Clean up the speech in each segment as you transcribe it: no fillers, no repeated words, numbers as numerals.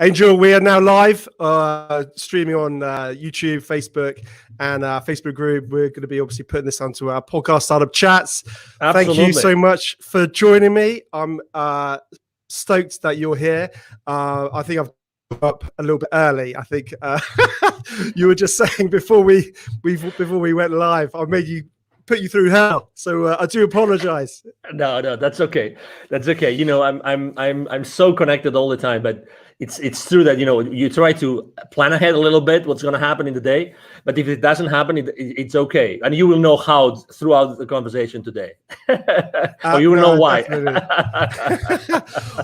Angel, we are now live, streaming on YouTube, Facebook, and our Facebook group. We're going to be obviously putting this onto our podcast Startup Chats. Absolutely. Thank you so much for joining me. I'm stoked that you're here. I think I've up a little bit early. I think you were just saying before we went live, I made you put you through hell. So I do apologize. No, that's okay. That's okay. You know, I'm so connected all the time, but it's true that, you know, you try to plan ahead a little bit what's going to happen in the day, but if it doesn't happen, it's okay, and you will know how throughout the conversation today, or you will know why.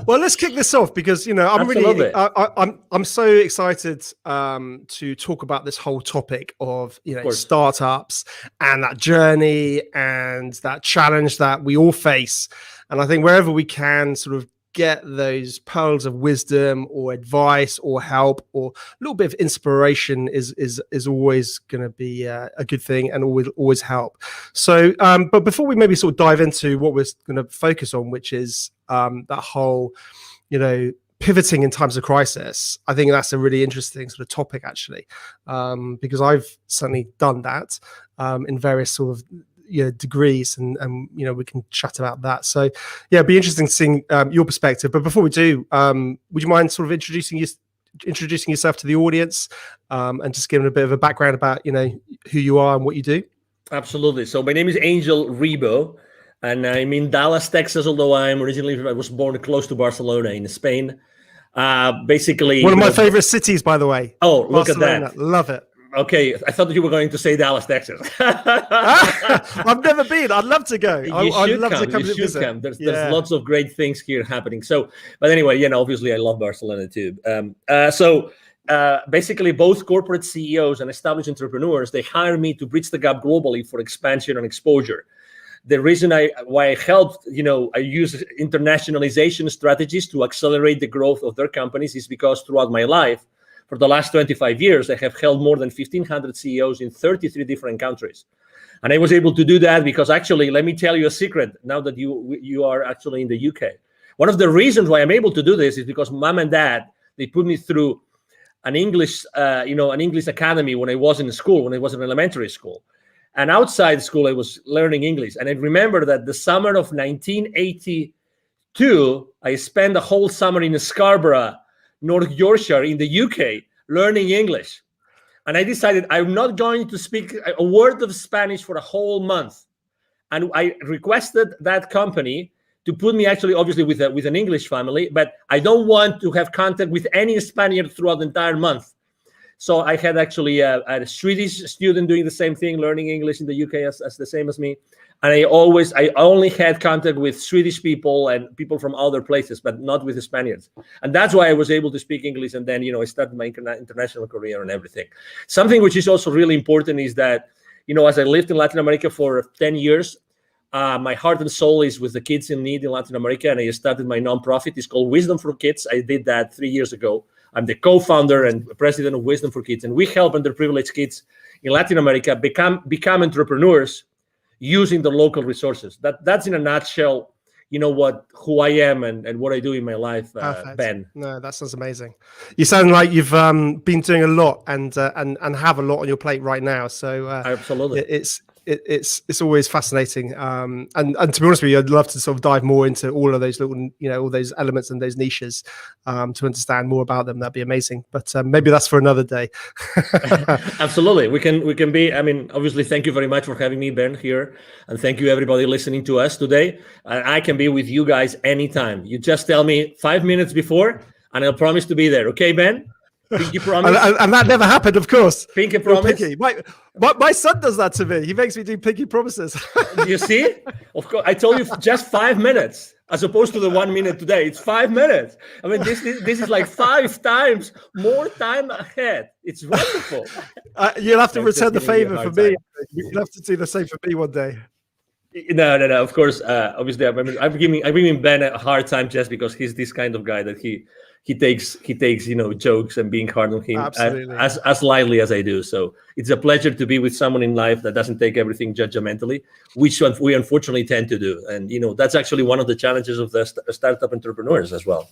Well, let's kick this off because, you know, I'm so excited to talk about this whole topic of, you know, startups and that journey and that challenge that we all face, and I think wherever we can sort of get those pearls of wisdom or advice or help or a little bit of inspiration is always going to be a good thing and always help. So but before we maybe sort of dive into what we're going to focus on, which is that whole, you know, pivoting in times of crisis, I think that's a really interesting sort of topic actually, because I've certainly done that in various sort of, you know, degrees, and you know, we can chat about that. So yeah, it'd be interesting seeing your perspective. But before we do, would you mind sort of introducing yourself to the audience, and just giving a bit of a background about, you know, who you are and what you do? Absolutely. So my name is Angel Ribó, and I'm in Dallas, Texas, although I was born close to Barcelona in Spain. Basically one of my favorite cities, by the way. Oh, look Barcelona. at that. Love it. Okay, I thought that you were going to say Dallas, Texas. I've never been. I'd love to go. I'd love to come to visit. There's lots of great things here happening. So, but anyway, you know, obviously I love Barcelona too. Basically both corporate CEOs and established entrepreneurs, they hire me to bridge the gap globally for expansion and exposure. The reason why I helped, you know, I use internationalization strategies to accelerate the growth of their companies is because throughout my life, for the last 25 years, I have held more than 1,500 CEOs in 33 different countries. And I was able to do that because actually, let me tell you a secret now that you are actually in the UK. One of the reasons why I'm able to do this is because mom and dad, they put me through an English academy when I was in school, when I was in elementary school. And outside school, I was learning English. And I remember that the summer of 1982, I spent a whole summer in Scarborough, North Yorkshire in the UK, learning English. And I decided I'm not going to speak a word of Spanish for a whole month. And I requested that company to put me actually, obviously, with an English family, but I don't want to have contact with any Spaniard throughout the entire month. So I had actually a Swedish student doing the same thing, learning English in the UK as the same as me. And I only had contact with Swedish people and people from other places, but not with the Spaniards. And that's why I was able to speak English. And then, you know, I started my international career and everything. Something which is also really important is that, you know, as I lived in Latin America for 10 years, my heart and soul is with the kids in need in Latin America. And I started my nonprofit. It's called Wisdom for Kids. I did that 3 years ago. I'm the co-founder and president of Wisdom for Kids. And we help underprivileged kids in Latin America become entrepreneurs using the local resources. That's in a nutshell, you know, who I am and what I do in my life, Ben. No, that sounds amazing. You sound like you've been doing a lot and have a lot on your plate right now. So absolutely, it's always fascinating. And to be honest with you, I'd love to sort of dive more into all of those little, you know, all those elements and those niches to understand more about them. That'd be amazing. But maybe that's for another day. Absolutely. We can be, I mean, obviously, thank you very much for having me, Ben, here. And thank you, everybody listening to us today. I can be with you guys anytime. You just tell me 5 minutes before, and I'll promise to be there. Okay, Ben? Pinky promise. and that never happened, of course. Pinky promise. Pinky. My son does that to me. He makes me do pinky promises. You see? Of course, I told you just 5 minutes, as opposed to the 1 minute today. It's 5 minutes. I mean, this is like 5 times more time ahead. It's wonderful. You'll have to return the favor for me. You'll have to do the same for me one day. No. Of course, obviously, I'm giving Ben a hard time just because he's this kind of guy that he takes you know, jokes and being hard on him as lightly as I do. So it's a pleasure to be with someone in life that doesn't take everything judgmentally, which we unfortunately tend to do. And you know, that's actually one of the challenges of the startup entrepreneurs as well.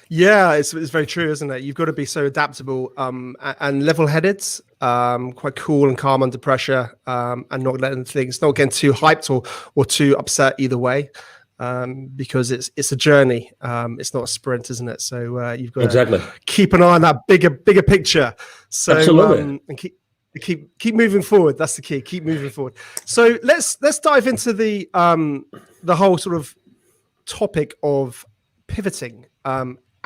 Yeah, it's very true, isn't it? You've got to be so adaptable and level-headed, quite cool and calm under pressure, and not letting things not getting too hyped or too upset either way, because it's a journey. It's not a sprint, isn't it? So you've got to keep an eye on that bigger picture. So Absolutely. And keep moving forward. That's the key. Keep moving forward. So let's dive into the whole sort of topic of pivoting.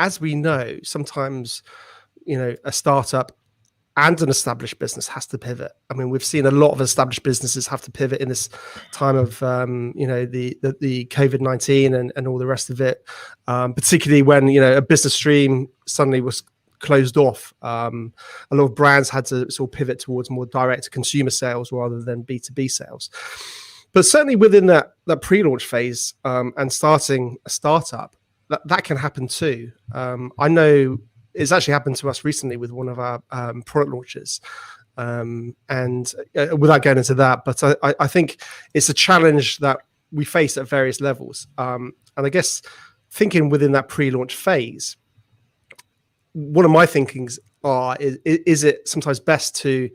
As we know, sometimes, a startup and an established business has to pivot. I mean, we've seen a lot of established businesses have to pivot in this time of, the COVID-19 and all the rest of it, particularly when, a business stream suddenly was closed off. A lot of brands had to sort of pivot towards more direct consumer sales rather than B2B sales. But certainly within that pre-launch phase and starting a startup, that can happen too. I know it's actually happened to us recently with one of our product launches. And without going into that, but I think it's a challenge that we face at various levels. And I guess thinking within that pre-launch phase, one of my thinkings is it sometimes best to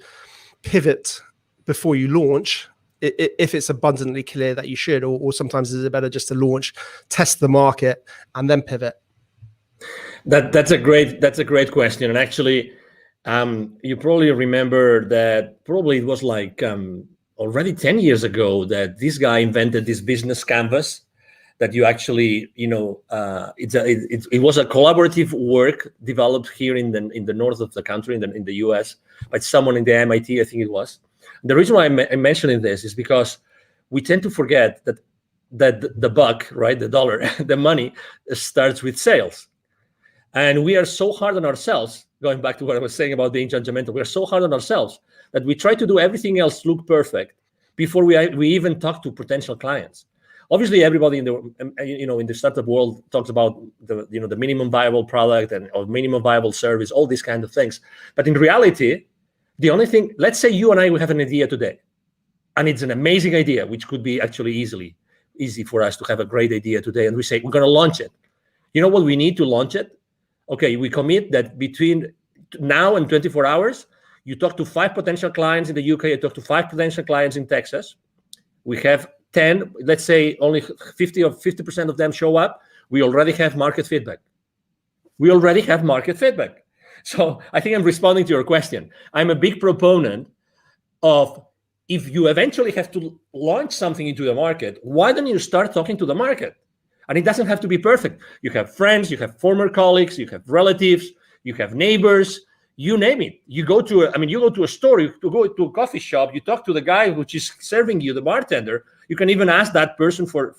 pivot before you launch, if it's abundantly clear that you should, or sometimes is it better just to launch, test the market, and then pivot? That's a great question. And actually, you probably remember that probably it was like already 10 years ago that this guy invented this business canvas that you actually, it was a collaborative work developed here in the north of the country, in the US, by someone in the MIT, I think it was. The reason why I'm mentioning this is because we tend to forget that the buck, right, the dollar, the money starts with sales. And we are so hard on ourselves, going back to what I was saying about being judgmental, we are so hard on ourselves that we try to do everything else look perfect before we even talk to potential clients. Obviously, everybody in the startup world talks about the minimum viable product or minimum viable service, all these kind of things. But in reality, the only thing, let's say you and I, we have an idea today, and it's an amazing idea, which could be actually easy for us to have a great idea today. And we say, we're going to launch it. You know what we need to launch it? Okay, we commit that between now and 24 hours, you talk to 5 potential clients in the UK, you talk to 5 potential clients in Texas. We have 10, let's say only 50% of them show up. We already have market feedback. So I think I'm responding to your question. I'm a big proponent of, if you eventually have to launch something into the market, why don't you start talking to the market? And it doesn't have to be perfect. You have friends, you have former colleagues, you have relatives, you have neighbors, you name it. You go to a store, you go to a coffee shop, you talk to the guy which is serving you, the bartender. You can even ask that person for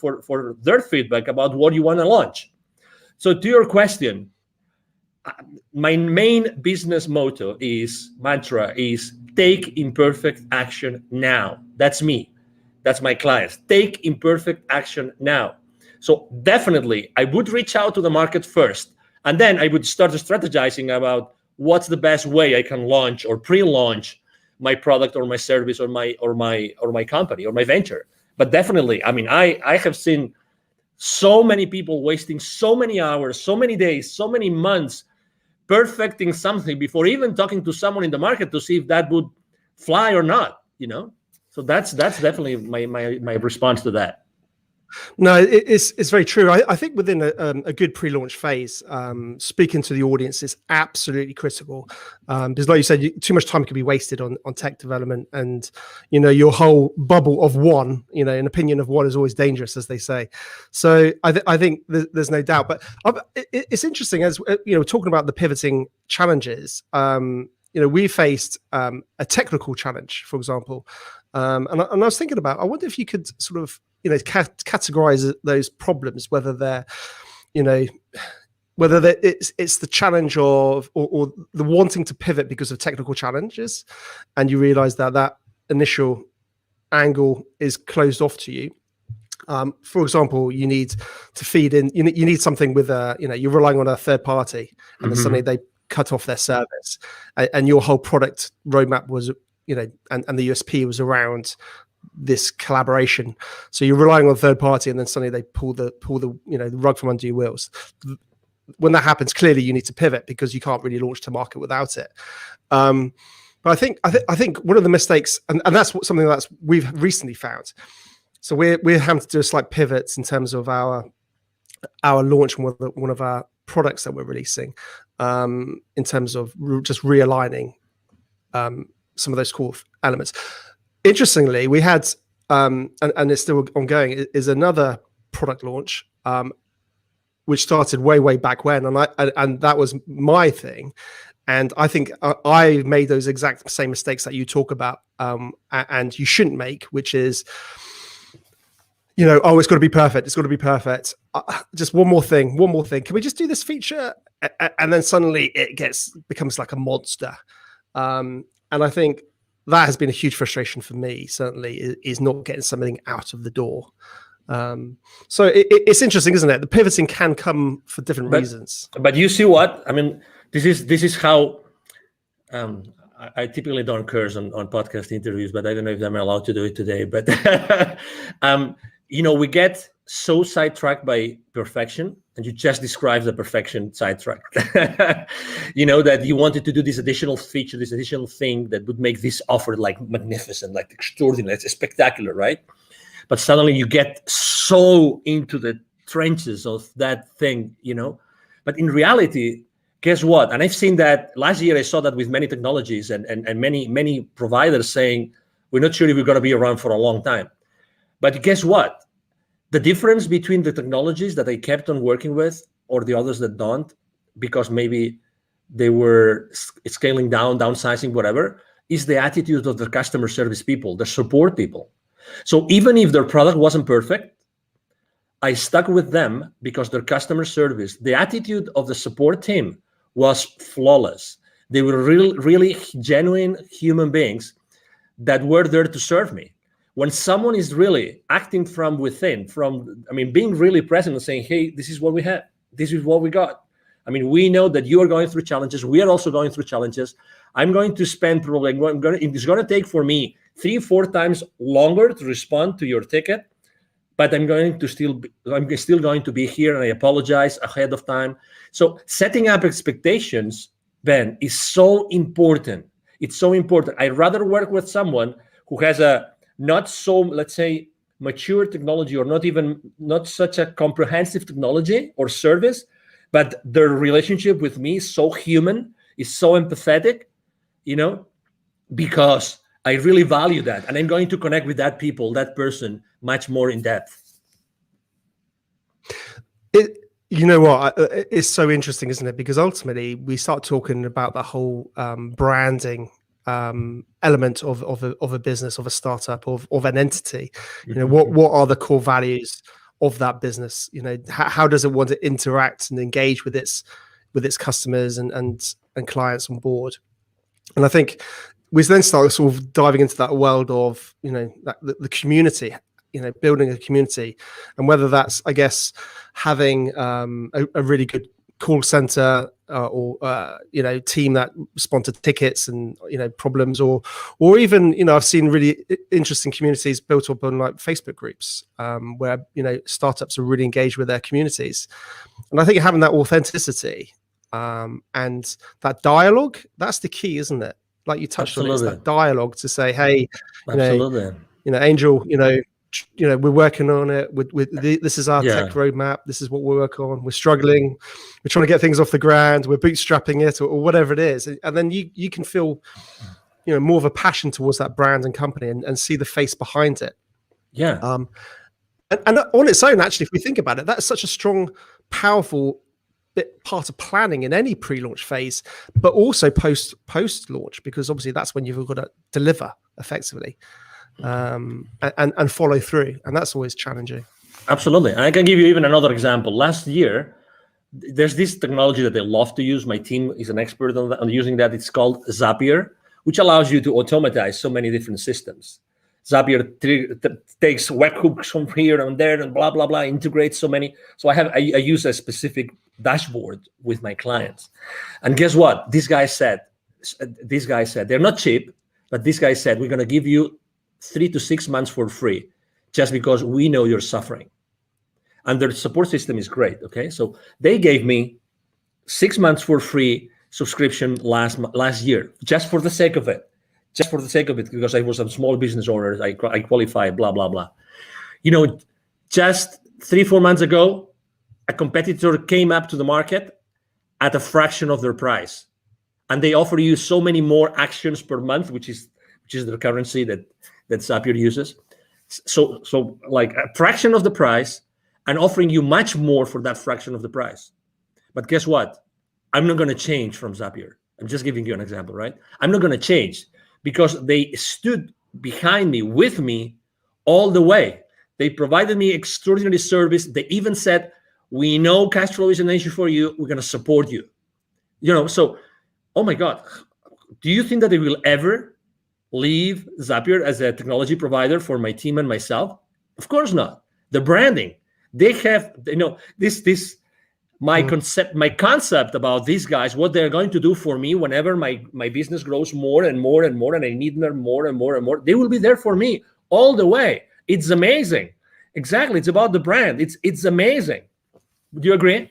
their feedback about what you want to launch. So to your question, my main business mantra is take imperfect action now. That's me. That's my clients. Take imperfect action now. So definitely, I would reach out to the market first, and then I would start strategizing about what's the best way I can launch or pre-launch my product or my service or my company or my venture. But definitely, I mean, I have seen so many people wasting so many hours, so many days, so many months perfecting something before even talking to someone in the market to see if that would fly or not. So that's definitely my response to that. No, it's very true. I think within a good pre-launch phase, speaking to the audience is absolutely critical, because like you said, too much time can be wasted on tech development, and your whole bubble of one, an opinion of one is always dangerous, as they say. So I think there's no doubt. But it's interesting, as talking about the pivoting challenges. We faced a technical challenge, for example, and I was thinking about, I wonder if you could sort of categorize those problems, whether they're, it's the challenge of or the wanting to pivot because of technical challenges, and you realize that initial angle is closed off to you. For example, you need to feed in, you need something with you're relying on a third party, and then suddenly they cut off their service, and your whole product roadmap was, and the USP was around this collaboration. So you're relying on a third party, and then suddenly they pull the rug from under your wheels. when that happens, clearly you need to pivot because you can't really launch to market without it. But I think one of the mistakes, and that's something that's we've recently found. So we're having to do a slight pivots in terms of our launch, one of our products that we're releasing, in terms of just realigning some of those core elements. Interestingly, we had and it's still ongoing, is another product launch which started way back when, and that was my thing. And I think I made those exact same mistakes that you talk about, and you shouldn't make, which is, it's got to be perfect. It's got to be perfect. Just one more thing. Can we just do this feature? And then suddenly it becomes like a monster. And I think that has been a huge frustration for me, certainly, is not getting something out of the door. So it's interesting, isn't it? The pivoting can come for different reasons. But you see what? I mean, this is how I typically don't curse on podcast interviews, but I don't know if I'm allowed to do it today. But we get so sidetracked by perfection, and you just described the perfection sidetrack. That you wanted to do this additional feature, this additional thing that would make this offer like magnificent, like extraordinary, it's spectacular, right? But suddenly you get so into the trenches of that thing, But in reality, guess what? And I've seen that last year. I saw that with many technologies and many providers saying, we're not sure if we're going to be around for a long time. But guess what? The difference between the technologies that I kept on working with or the others that don't, because maybe they were scaling down, downsizing, whatever, is the attitude of the customer service people, the support people. So even if their product wasn't perfect, I stuck with them because their customer service, the attitude of the support team was flawless. They were really genuine human beings that were there to serve me. When someone is really acting from within, being really present and saying, hey, this is what we have, this is what we got. We know that you are going through challenges. We are also going through challenges. I'm going to spend probably, it's going to take for me 3-4 times longer to respond to your ticket, but I'm still going to be here, and I apologize ahead of time. So setting up expectations, Ben, is so important. It's so important. I'd rather work with someone who has a not so, let's say, mature technology, or not such a comprehensive technology or service, but their relationship with me is so human, is so empathetic, because I really value that, and I'm going to connect with that person much more in depth. It's so interesting, isn't it? Because ultimately we start talking about the whole branding element of a business, of a startup, of an entity. What are the core values of that business? How does it want to interact and engage with its customers and clients on board? And I think we then start sort of diving into that world of the community, building a community, and whether that's, I guess, having a really good call center or team that respond to tickets and problems, or even I've seen really interesting communities built up on like Facebook groups where startups are really engaged with their communities. And I think having that authenticity and that dialogue, that's the key, isn't it? Like you touched on, it's that dialogue to say, hey, Angel, we're working on it. This is our tech roadmap. This is what we're working on. We're struggling. We're trying to get things off the ground. We're bootstrapping it, or whatever it is. And then you can feel, more of a passion towards that brand and company, and see the face behind it. Yeah. And on its own, actually, if we think about it, that's such a strong, powerful part of planning in any pre-launch phase, but also post-launch, because obviously that's when you've got to deliver effectively. And follow through, and that's always challenging. Absolutely. And I can give you even another example. Last year, there's this technology that I love to use. My team is an expert on using that. It's called Zapier, which allows you to automatize so many different systems. Zapier takes webhooks from here and there and blah blah blah, integrates so many. So I use a specific dashboard with my clients, and guess what? This guy said they're not cheap, but this guy said, we're going to give you 3 to 6 months for free, just because we know you're suffering. And their support system is great. Okay, so they gave me 6 months for free subscription last year, just for the sake of it. Just for the sake of it, because I was a small business owner, I qualified, blah, blah, blah. Just 3-4 months ago, a competitor came up to the market at a fraction of their price. And they offer you so many more actions per month, which is the currency that Zapier uses. So like a fraction of the price and offering you much more for that fraction of the price. But guess what? I'm not going to change from Zapier. I'm just giving you an example, right? I'm not going to change because they stood behind me, with me all the way. They provided me extraordinary service. They even said, we know cash flow is an issue for you. We're going to support you. So, oh my God, do you think that they will ever leave Zapier as a technology provider for my team and myself? Of course not. The branding, they have, my concept about these guys, what they're going to do for me whenever my business grows more and more and more, and I need them more and more and more, they will be there for me all the way. It's amazing. Exactly. It's about the brand. It's amazing. Do you agree?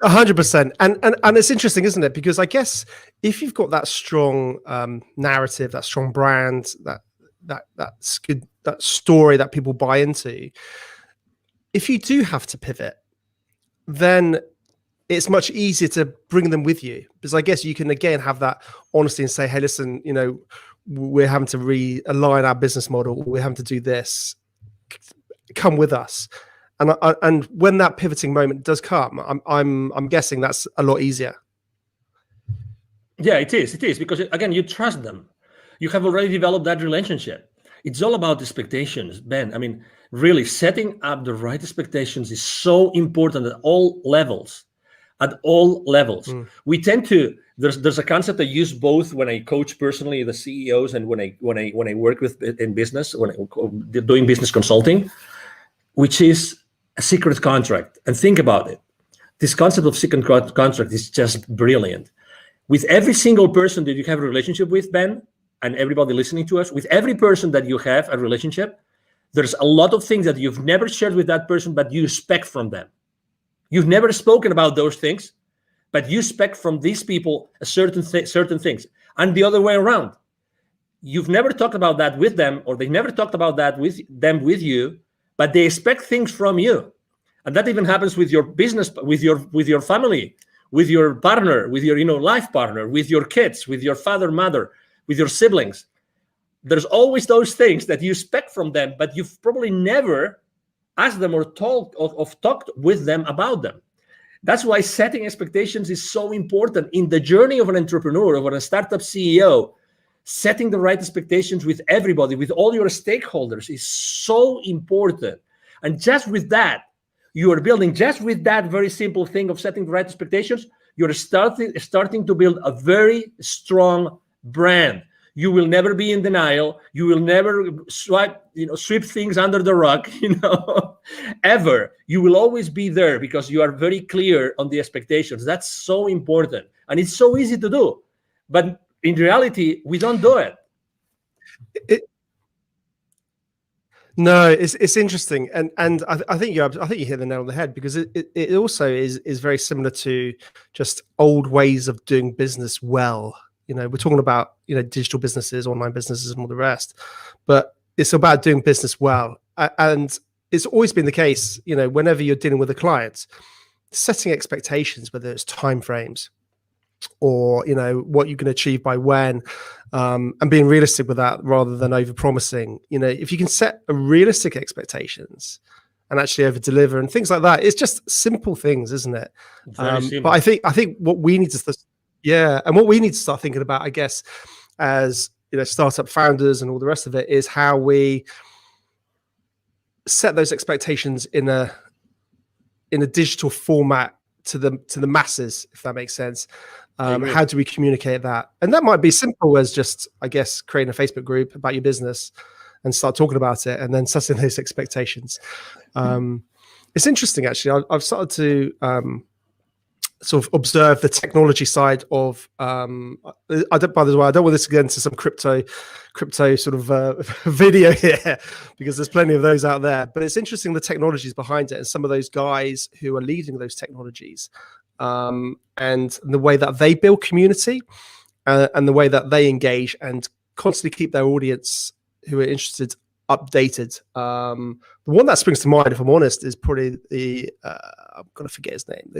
100%. And it's interesting, isn't it? Because I guess if you've got that strong narrative, that strong brand, that's good, that story that people buy into, if you do have to pivot, then it's much easier to bring them with you, because I guess you can again have that honesty and say, hey, listen, we're having to realign our business model. We're having to do this. Come with us. And when that pivoting moment does come, I'm guessing that's a lot easier. Yeah, it is because again, you trust them. You have already developed that relationship. It's all about expectations, Ben. I mean, really setting up the right expectations is so important at all levels. We tend to, there's a concept I use both when I coach personally the CEOs and when I work with in business, when I'm doing business consulting, which is a secret contract. And think about it. This concept of secret contract is just brilliant. With every single person that you have a relationship with, Ben, and everybody listening to us, with every person that you have a relationship, there's a lot of things that you've never shared with that person, but you expect from them. You've never spoken about those things, but you expect from these people a certain things. And the other way around. You've never talked about that with them, or they never talked about that with you, but they expect things from you. And that even happens with your business, with your family, with your partner, with your life partner, with your kids, with your father, mother, with your siblings. There's always those things that you expect from them, but you've probably never asked them or talked with them about them. That's why setting expectations is so important in the journey of an entrepreneur, of a startup CEO. Setting the right expectations with everybody, with all your stakeholders, is so important. And just with that, you are building, just with that very simple thing of setting the right expectations, you're starting to build a very strong brand. You will never be in denial. You will never sweep things under the rug, ever. You will always be there because you are very clear on the expectations. That's so important. And it's so easy to do. But in reality, we don't do it. No, it's interesting, and I think you hit the nail on the head, because it also is very similar to just old ways of doing business well. We're talking about digital businesses, online businesses, and all the rest, but it's about doing business well, and it's always been the case. Whenever you're dealing with a client, setting expectations, whether it's timeframes or what you can achieve by when, and being realistic with that rather than over promising. If you can set a realistic expectations and actually over deliver and things like that, it's just simple things, isn't it? But I think what we need to what we need to start thinking about, I guess, as startup founders and all the rest of it, is how we set those expectations in a digital format to the masses, if that makes sense. How do we communicate that? And that might be simple as just, I guess, creating a Facebook group about your business and start talking about it, and then setting those expectations. It's interesting, actually. I've started to sort of observe the technology side of. By the way, I don't want this to get into some crypto sort of video here, because there's plenty of those out there. But it's interesting the technologies behind it, and some of those guys who are leading those technologies. and the way that they build community, and the way that they engage and constantly keep their audience who are interested updated. The one that springs to mind, if I'm honest, is probably the I'm gonna forget his name.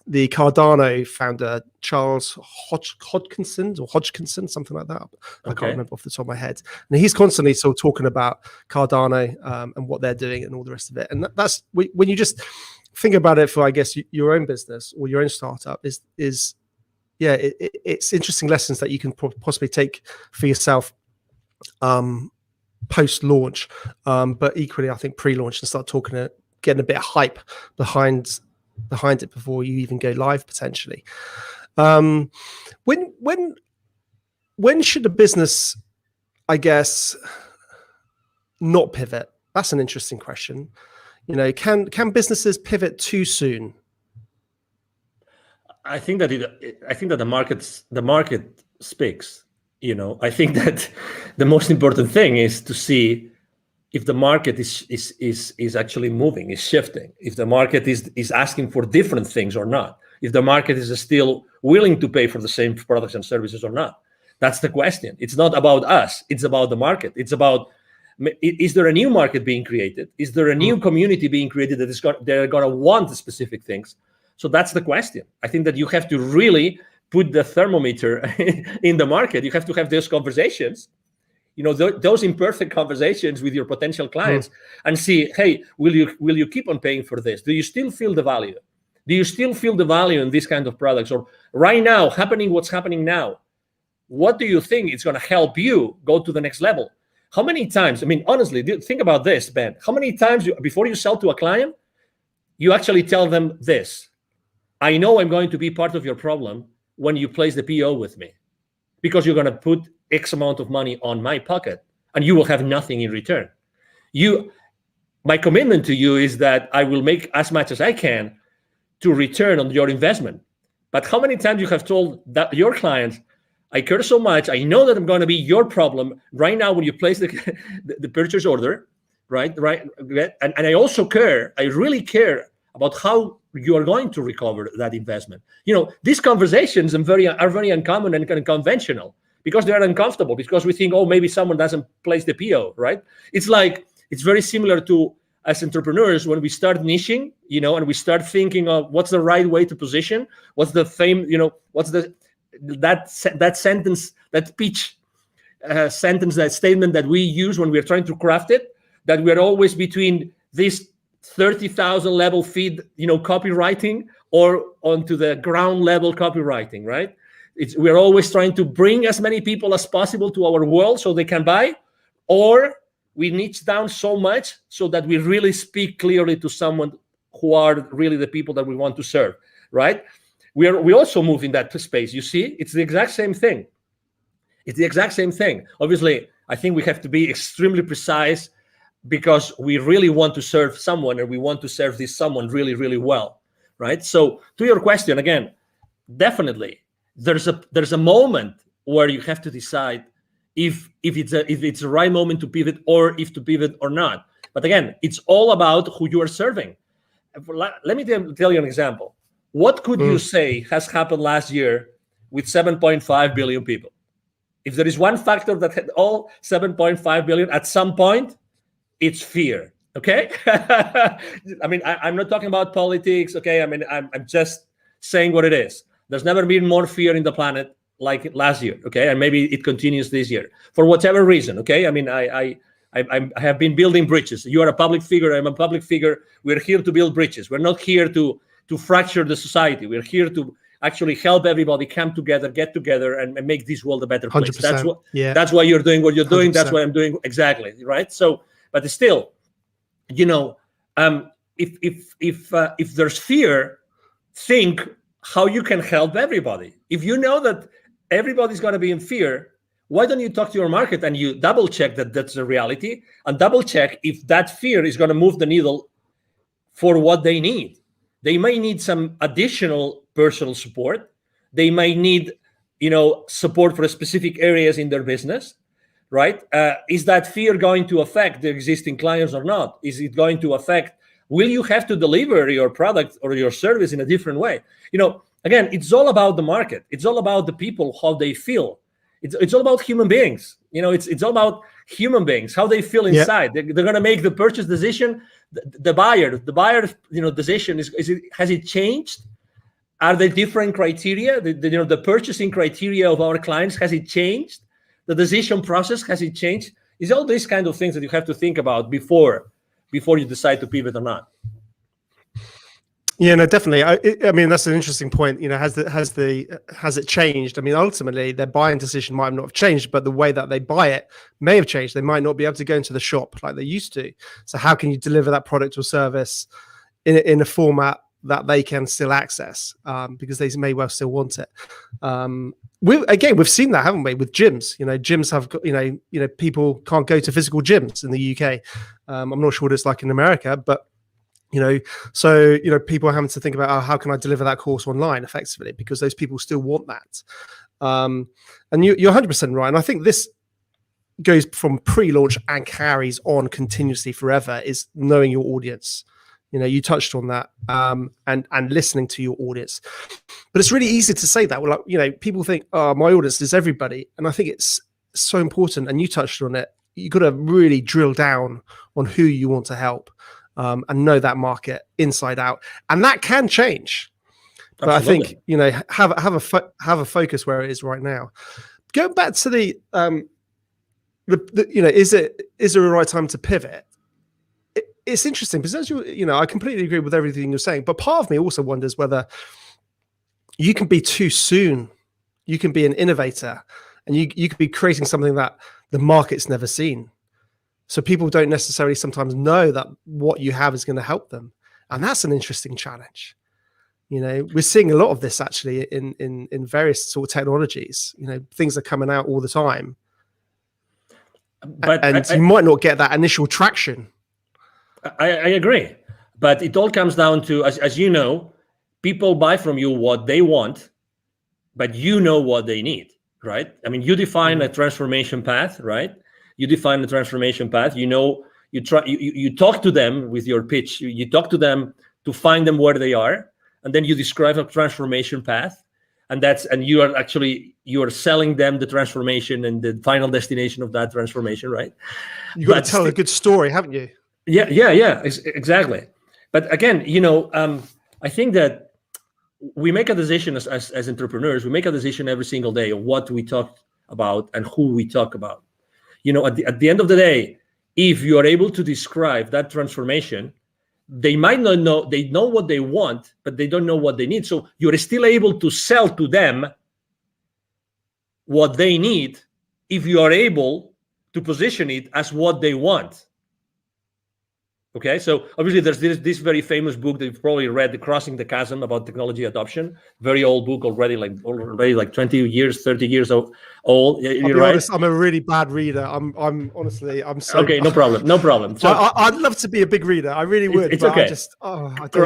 The Cardano founder, Charles Hodgkinson, something like that. I can't remember off the top of my head. And he's constantly sort of talking about Cardano and what they're doing and all the rest of it. And that's when you just think about it for, I guess, your own business or your own startup it's interesting lessons that you can possibly take for yourself post-launch, but equally, I think pre-launch, and start getting a bit of hype behind it before you even go live potentially. When should a business, I guess, not pivot? That's an interesting question. Can businesses pivot too soon? I think that the market speaks. I think that the most important thing is to see if the market is actually moving, is shifting, if the market is asking for different things or not, if the market is still willing to pay for the same products and services or not. That's the question. It's not about us. It's about the market. It's about, is there a new market being created? Is there a new community being created they're going to want specific things? So that's the question. I think that you have to really put the thermometer in the market. You have to have those conversations, those imperfect conversations with your potential clients, and see, hey, will you keep on paying for this? Do you still feel the value? Do you still feel the value in these kind of products? Or right now, what's happening now, what do you think is going to help you go to the next level? How many times, honestly, think about this, Ben. How many times before you sell to a client, you actually tell them this: I know I'm going to be part of your problem when you place the PO with me, because you're going to put X amount of money on my pocket and you will have nothing in return. My commitment to you is that I will make as much as I can to return on your investment. But how many times you have told that your clients, I care so much, I know that I'm going to be your problem right now when you place the purchase order, right? And I also care, I really care about how you are going to recover that investment. These conversations are very uncommon and kind of conventional, because they are uncomfortable, because we think, oh, maybe someone doesn't place the PO, right? It's very similar to, as entrepreneurs, when we start niching, and we start thinking of what's the right way to position, what's the what's that sentence, that pitch sentence, that statement that we use when we're trying to craft it, that we're always between this 30,000 level feed, copywriting, or onto the ground level copywriting, right? We're always trying to bring as many people as possible to our world so they can buy, or we niche down so much so that we really speak clearly to someone who are really the people that we want to serve, right? We also move in that space. You see, it's the exact same thing. Obviously, I think we have to be extremely precise, because we really want to serve someone, and we want to serve this someone really, really well, right? So to your question, again, definitely there's a moment where you have to decide if it's the right moment to pivot, or if to pivot or not. But again, it's all about who you are serving. Let me tell you an example. What could you say has happened last year with 7.5 billion people? If there is one factor that had all 7.5 billion at some point, it's fear. Okay. I'm not talking about politics. Okay. I'm just saying what it is. There's never been more fear in the planet like last year. Okay. And maybe it continues this year for whatever reason. Okay. I have been building bridges. You are a public figure. I'm a public figure. We're here to build bridges. We're not here to fracture the society. We're here to actually help everybody come together, get together, and make this world a better place. That's why you're doing what you're doing. 100%. That's what I'm doing. Exactly. Right. So, but still, if there's fear, think how you can help everybody. If you know that everybody's going to be in fear, why don't you talk to your market and you double check that that's the reality, and double check if that fear is going to move the needle for what they need. They may need some additional personal support. They might need, support for specific areas in their business. Right? Is that fear going to affect the existing clients or not? Is it going to affect will you have to deliver your product or your service in a different way? Again, it's all about the market. It's all about the people, how they feel. It's all about human beings. It's all about human beings, how they feel inside. They're going to make the purchase decision. The buyer, decision has it changed? Are there different criteria? The purchasing criteria of our clients, has it changed? The decision process, has it changed? It's all these kind of things that you have to think about before you decide to pivot or not. Yeah, no, definitely. I mean, that's an interesting point. Has it changed? I mean, ultimately, their buying decision might not have changed, but the way that they buy it may have changed. They might not be able to go into the shop like they used to. So, how can you deliver that product or service in a format that they can still access? Because they may well still want it. We've seen that, haven't we, with gyms? Gyms have got, people can't go to physical gyms in the UK. I'm not sure what it's like in America, but so people are having to think about, how can I deliver that course online effectively, because those people still want that. And you're 100% right. And I think this goes from pre-launch and carries on continuously forever, is knowing your audience. You touched on that, and listening to your audience. But it's really easy to say that. Well, people think, oh, my audience is everybody. And I think it's so important. And you touched on it. You got to really drill down on who you want to help. And know that market inside out, and that can change. But absolutely. I think have a focus where it is right now. Going back to the is there a right time to pivot? It's interesting because as I completely agree with everything you're saying, but part of me also wonders whether you can be too soon. You can be an innovator, and you could be creating something that the market's never seen. So people don't necessarily sometimes know that what you have is going to help them. And that's an interesting challenge. We're seeing a lot of this actually in various sort of technologies. Things are coming out all the time. But you might not get that initial traction. I agree. But it all comes down to, as you know, people buy from you what they want, but you know what they need, right? I mean, you define a transformation path, right? You define the transformation path. You talk to them with your pitch. You talk to them to find them where they are, and then you describe a transformation path, and you are selling them the transformation and the final destination of that transformation, right? You got to tell a good story, haven't you? Yeah, exactly. But again, I think that we make a decision as entrepreneurs. We make a decision every single day of what we talk about and who we talk about. At the end of the day, if you are able to describe that transformation, they might not know, they know what they want, but they don't know what they need. So you're still able to sell to them what they need if you are able to position it as what they want. Okay, so obviously there's this very famous book that you've probably read, The Crossing the Chasm, about technology adoption. Very old book already, like 20 years, 30 years old. You're right. Honest, I'm a really bad reader. I'm so okay. No problem. So I'd love to be a big reader. I really would. It's okay.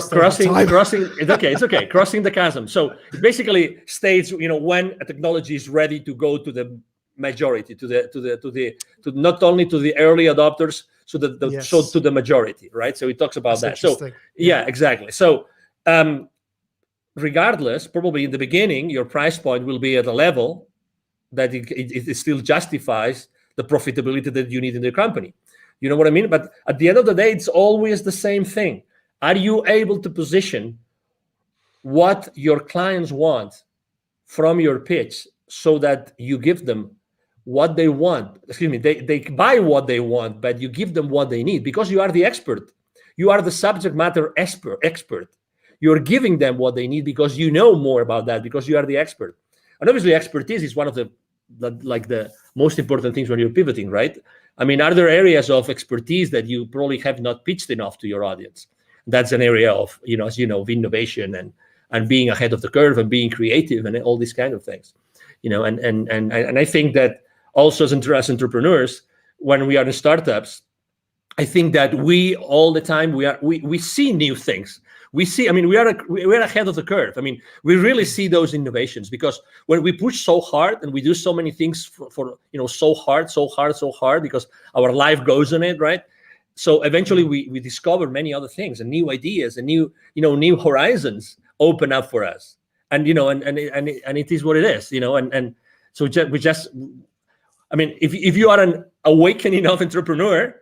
Crossing. It's okay. Crossing the chasm. So it basically states, when a technology is ready to go to the majority, to not only to the early adopters, so to the majority, right? So it talks about that. So yeah, exactly. So regardless, probably in the beginning, your price point will be at a level that it still justifies the profitability that you need in the company. You know what I mean? But at the end of the day, it's always the same thing. Are you able to position what your clients want from your pitch so that you give them what they want? They buy what they want, but you give them what they need because you are the expert. You are the subject matter expert. You're giving them what they need because you know more about that, because you are the expert. And obviously expertise is one of the most important things when you're pivoting, right? I mean, are there areas of expertise that you probably have not pitched enough to your audience? That's an area of, as you know, of innovation and being ahead of the curve and being creative and all these kind of things, and I think that also as entrepreneurs, when we are in startups, I think that we all the time we see new things. We're ahead of the curve. I mean, we really see those innovations because when we push so hard and we do so many things for so hard, because our life goes on it, right? So eventually we discover many other things and new ideas and new horizons open up for us. And and it is what it is, and so I mean, if you are an awakening enough entrepreneur,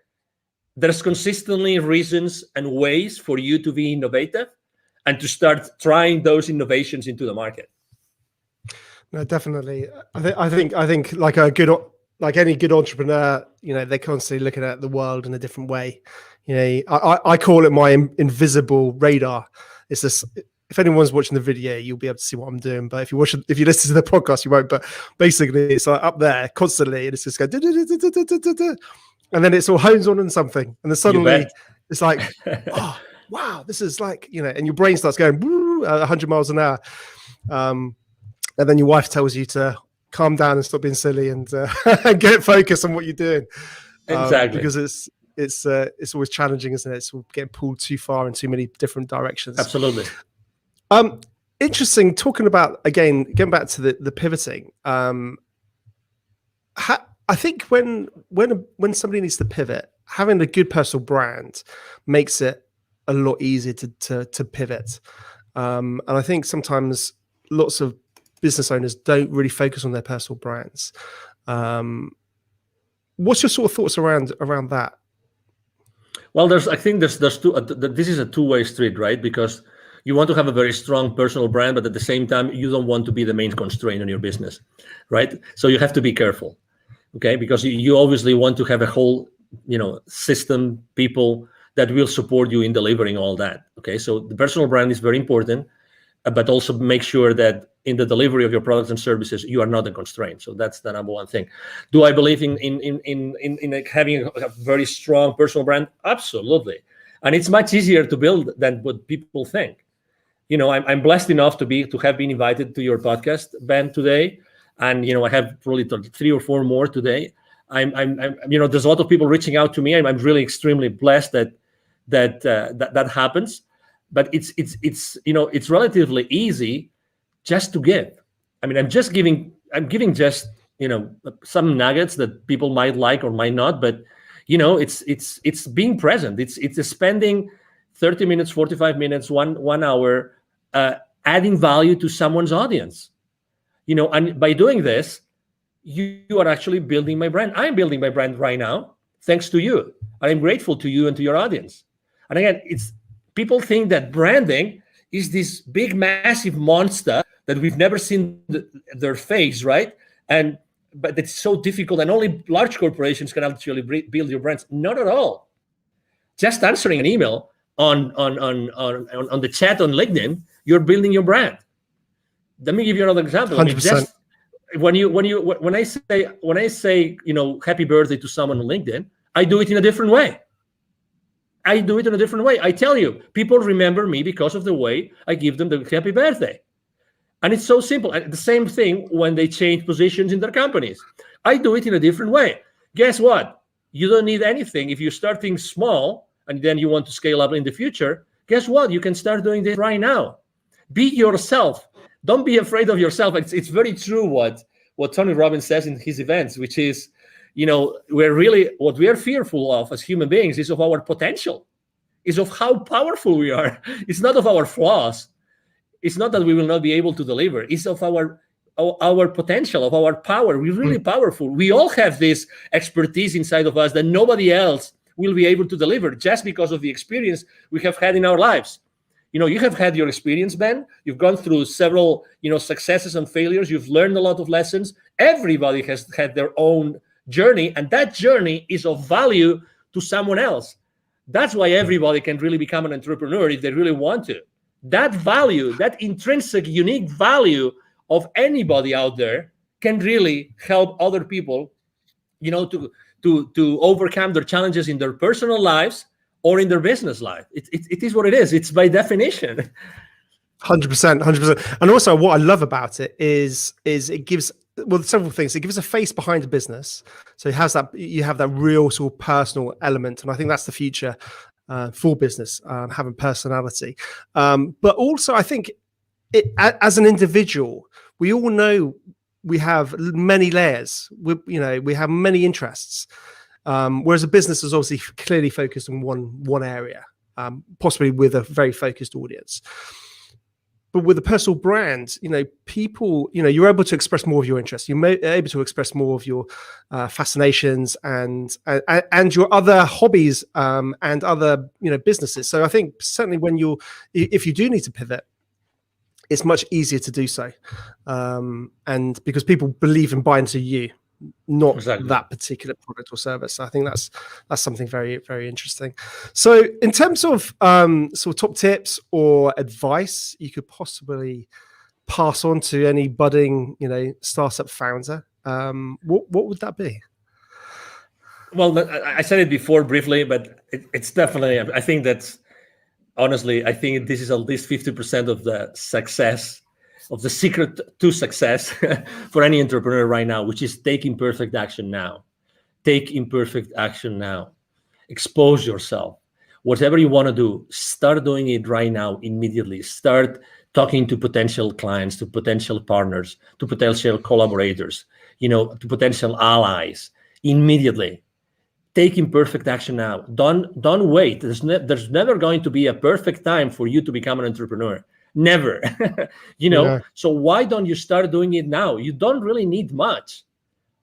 there's consistently reasons and ways for you to be innovative and to start trying those innovations into the market. No, definitely. I think like any good entrepreneur, they're constantly looking at the world in a different way. I call it my invisible radar. It's this. If anyone's watching the video, you'll be able to see what I'm doing. But if you listen to the podcast, you won't. But basically, it's like up there constantly, and it's just going, and then it's all hones on something, and then suddenly it's like, oh wow, this is like, and your brain starts going 100 miles an hour, and then your wife tells you to calm down and stop being silly and get focused on what you're doing. Exactly, because it's always challenging, isn't it? It's getting pulled too far in too many different directions. Absolutely. Interesting. Talking about, again, getting back to the pivoting. I think when somebody needs to pivot, having a good personal brand makes it a lot easier to pivot. And I think sometimes lots of business owners don't really focus on their personal brands. What's your sort of thoughts around that? Well, I think there's two. This is a two-way street, right? Because you want to have a very strong personal brand, but at the same time, you don't want to be the main constraint on your business, right? So you have to be careful, okay? Because you obviously want to have a whole, system, people that will support you in delivering all that, okay? So the personal brand is very important, but also make sure that in the delivery of your products and services, you are not a constraint. So that's the number one thing. Do I believe in like having a very strong personal brand? Absolutely. And it's much easier to build than what people think. I'm blessed enough to have been invited to your podcast, Ben, today, and I have probably 3 or 4 more today. I'm there's a lot of people reaching out to me. I'm really extremely blessed that happens. But it's relatively easy just to give. I mean, I'm giving just some nuggets that people might like or might not, but it's being present. It's spending 30 minutes, 45 minutes, 1 hour, adding value to someone's audience. And by doing this, you are actually building my brand. I'm building my brand right now, thanks to you. I'm grateful to you and to your audience. And again, people think that branding is this big, massive monster that we've never seen their face, right? But it's so difficult, and only large corporations can actually build your brands. Not at all. Just answering an email on the chat on LinkedIn, you're building your brand. Let me give you another example. 100%. When I say happy birthday to someone on LinkedIn, I do it in a different way. I tell you, people remember me because of the way I give them the happy birthday. And it's so simple. And the same thing when they change positions in their companies. I do it in a different way. Guess what? You don't need anything. If you're starting small and then you want to scale up in the future, guess what? You can start doing this right now. Be yourself. Don't be afraid of yourself. It's very true what Tony Robbins says in his events, which is, what we are fearful of as human beings is of our potential, is of how powerful we are. It's not of our flaws. It's not that we will not be able to deliver. It's of our potential, of our power. We're really powerful. We all have this expertise inside of us that nobody else will be able to deliver just because of the experience we have had in our lives. You have had your experience, Ben. You've gone through several, successes and failures. You've learned a lot of lessons. Everybody has had their own journey, and that journey is of value to someone else. That's why everybody can really become an entrepreneur if they really want to. That value, that intrinsic, unique value of anybody out there can really help other people, to overcome their challenges in their personal lives or in their business life. It is what it is. It's by definition. 100%. And also what I love about it is it gives, several things. It gives a face behind a business. So it has you have that real sort of personal element. And I think that's the future for business, having personality. But also I think as an individual, we all know we have many layers. We have many interests. whereas a business is obviously clearly focused on one area, possibly with a very focused audience. But with a personal brand, people, you're able to express more of your interests. You're able to express more of your fascinations and your other hobbies and other, businesses. So I think certainly if you do need to pivot, it's much easier to do so, and because people believe and buy into you, not that particular product or service. I think that's something very, very interesting. So in terms of sort of top tips or advice you could possibly pass on to any budding, startup founder, what would that be? Well, I said it before briefly, but it's definitely, I think that's, honestly, I think this is at least 50% of the success, of the secret to success for any entrepreneur right now, which is take imperfect action now. Take imperfect action now. Expose yourself. Whatever you want to do, start doing it right now, immediately. Start talking to potential clients, to potential partners, to potential collaborators, to potential allies immediately. Take imperfect action now. Don't wait. There's never going to be a perfect time for you to become an entrepreneur. Never. Yeah. So why don't you start doing it now? You don't really need much.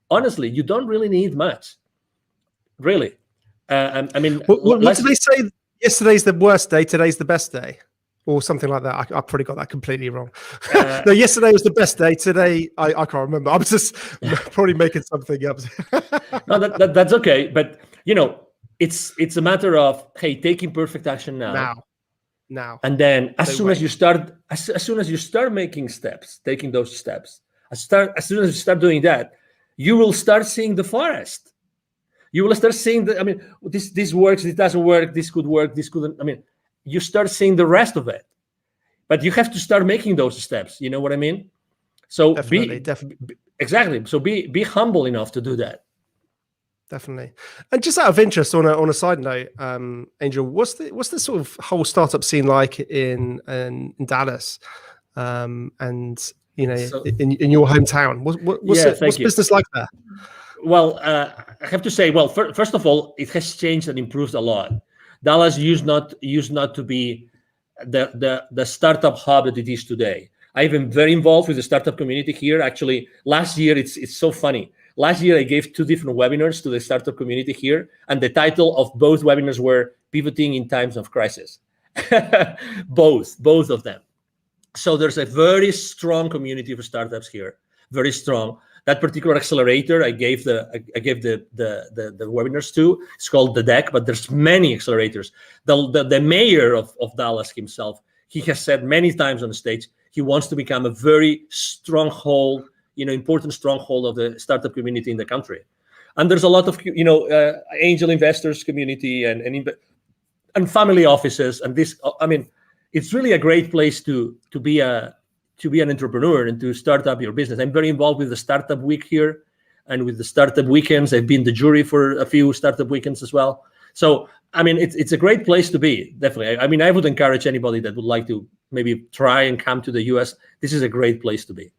Honestly, you don't really need much. Really. I mean, what did they say? Yesterday's the worst day, today's the best day, or something like that. I probably got that completely wrong. No, yesterday was the best day. Today, I can't remember. I'm just probably making something up. No, that's okay. But it's a matter of, hey, take imperfect action now. And then as soon as you start making steps, taking those steps, as soon as you start doing that, you will start seeing the forest. You will start seeing this works, it doesn't work, this could work, this couldn't. You start seeing the rest of it. But you have to start making those steps. You know what I mean? So definitely. Exactly. So be humble enough to do that. Definitely. And just out of interest, on a side note, Angel, what's the sort of whole startup scene like in Dallas, and in your hometown? What's business like there? Well, I have to say, first of all, it has changed and improved a lot. Dallas used not to be the startup hub that it is today. I've been very involved with the startup community here. Actually, last year, it's so funny. Last year, I gave 2 different webinars to the startup community here, and the title of both webinars were Pivoting in Times of Crisis. both of them. So there's a very strong community for startups here, very strong. That particular accelerator I gave the webinars to, it's called The Deck, but there's many accelerators. The mayor of Dallas himself, he has said many times on the stage, he wants to become a very stronghold, important stronghold of the startup community in the country. And there's a lot of, angel investors community and family offices. And this, it's really a great place to be an entrepreneur and to start up your business. I'm very involved with the Startup Week here and with the Startup Weekends. I've been the jury for a few Startup Weekends as well. So, it's a great place to be, definitely. I would encourage anybody that would like to maybe try and come to the US. This is a great place to be.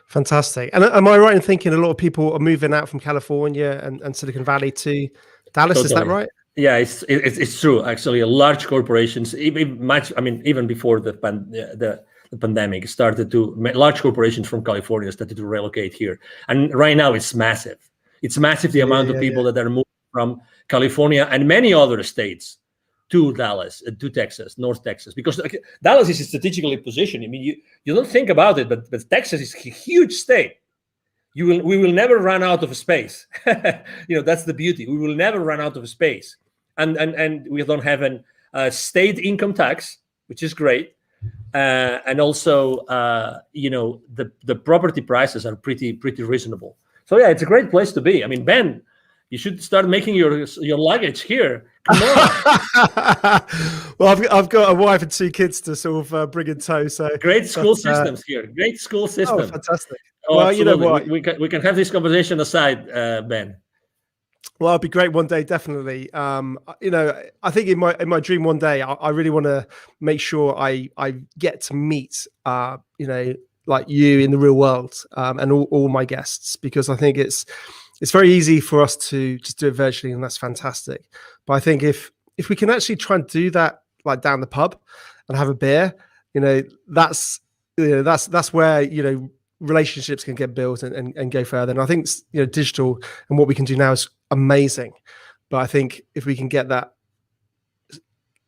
Fantastic. And am I right in thinking a lot of people are moving out from California and Silicon Valley to Dallas? Totally. Is that right? Yeah, it's true. Actually, large corporations, even before the pandemic started large corporations from California started to relocate here. And right now it's massive. It's massive, the amount of people that are moving from California and many other states to Dallas, to Texas, North Texas, because Dallas is strategically positioned. You don't think about it, but Texas is a huge state. We will never run out of space. That's the beauty. We will never run out of space. And we don't have a state income tax, which is great. And also, the property prices are pretty reasonable. So yeah, it's a great place to be. Ben, you should start making your luggage here. Come on. Well, I've got a wife and 2 kids to sort of bring in tow. So great school systems here. Great school system. Oh, fantastic. Oh, well, absolutely. You know what? We can have this conversation aside, Ben. Well, it'd be great one day, definitely. I think in my dream one day, I really want to make sure I get to meet, like you in the real world, and all my guests, because I think it's it's very easy for us to just do it virtually, and that's fantastic. But I think if we can actually try and do that, like down the pub and have a beer, that's where relationships can get built and go further. And I think digital and what we can do now is amazing. But I think if we can get that,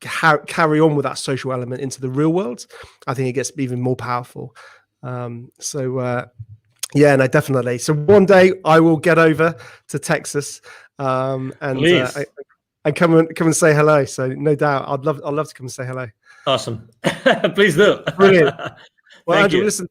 carry on with that social element into the real world, I think it gets even more powerful. Yeah, no, definitely. So one day I will get over to Texas and come and say hello. So no doubt, I'd love to come and say hello. Awesome. Please do. Brilliant. Well, Andrew, listen,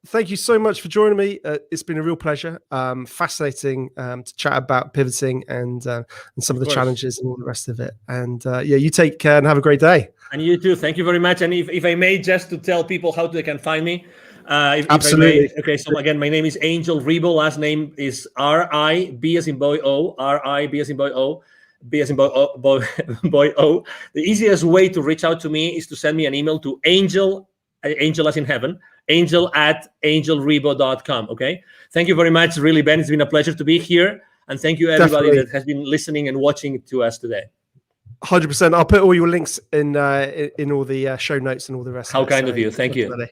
thank you so much for joining me. It's been a real pleasure. Fascinating to chat about pivoting and some of the challenges and all the rest of it. And you take care and have a great day. And you too. Thank you very much. And if I may, just to tell people how they can find me. Absolutely. Okay, so again, my name is Angel Ribo. Last name is R-I-B as in boy O. R-I-B as in boy O. B as in boy O. The easiest way to reach out to me is to send me an email to angel as in heaven, angel@angelribo.com. Okay. Thank you very much. Really, Ben, it's been a pleasure to be here. And thank you everybody that has been listening and watching to us today. 100%. I'll put all your links in all the show notes and all the rest. How kind of you. Thank you.